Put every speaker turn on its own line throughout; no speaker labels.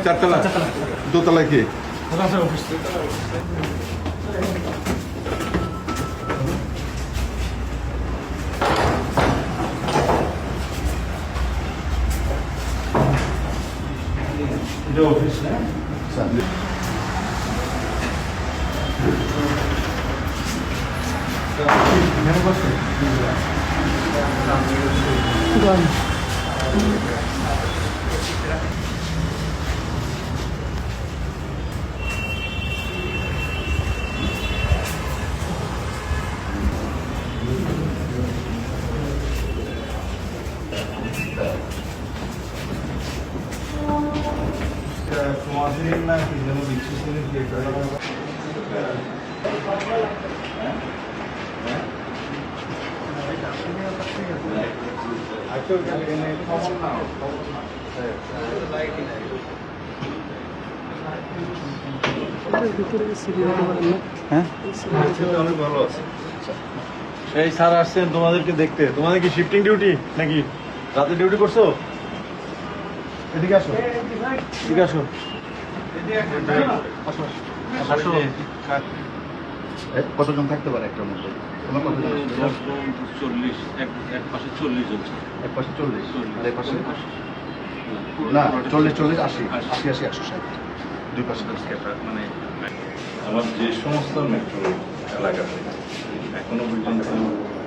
চারতলা দোতলায় কি
অফিস না তোমাদের না কি যেন বিচ্ছিন্ন এই স্যার আসছেন তোমাদেরকে দেখতে। তোমাদের কি শিফটিং ডিউটি নাকি রাতে ডিউটি করছো? এদিকে আসো, এদিকে আসো,
কতজন থাকতে পারে একটার মধ্যে? তোমার কতজন?
40, এক পাশে 40 জন,
এক পাশে 40 আর এক পাশে না 40 40 80 80 80 160 দুই পাশে
মানে আমার যে সমস্ত মেট্রো এলাকাতে এখনো পর্যন্ত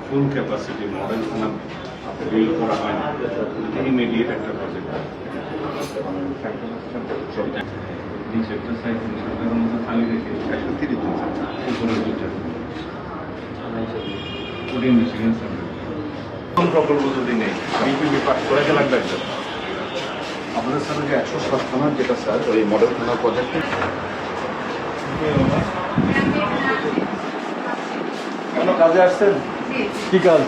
ফুল ক্যাপাসিটি মডেল থানা বিল করা হয় না, ইমিডিয়েট একটা প্রজেক্ট নিচেরটা সাইড সরকারের মতো খালি রেখে
130 জন
উপরের দুইটা ওডিএম মিশিগান সেন্টার প্রকল্প যদি নেই বিপিবি পাস করে লাগবে একটা
আমাদের স্যার যে 107 থানার যেটা স্যার ওই মডেল থানার প্রজেক্টে
কেন কাজে আসছেন? কি কাজ?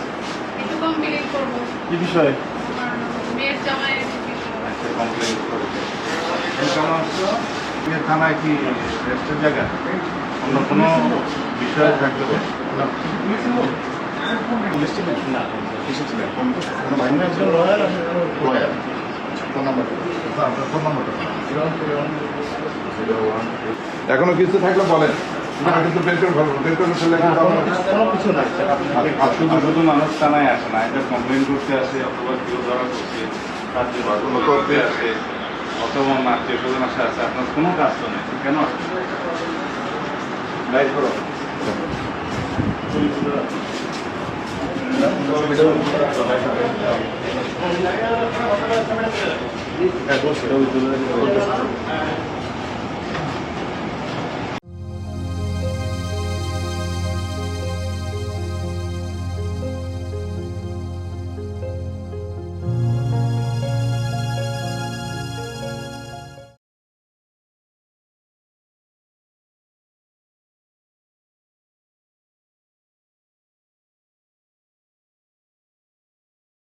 কি বিষয়? থানায় কি রেস্টের জায়গা অন্য কোনো বিষয় থাকলে
এখনো কিছু থাকলে বলেন, কিন্তু বের করে ফেলবো, বের করে ফেললে
কোনো কিছু নাই। শুধু শুধু মানুষ থানায় আসে না, এটা কমপ্লেন করতে আসে অথবা কেউ ধরা করছে কার্য করতে আসে অথবা আত্মীয় স্বজন আসে আছে। আপনার কোনো কাজ তো নেই, কেন আসছে? গাইড করো সেটা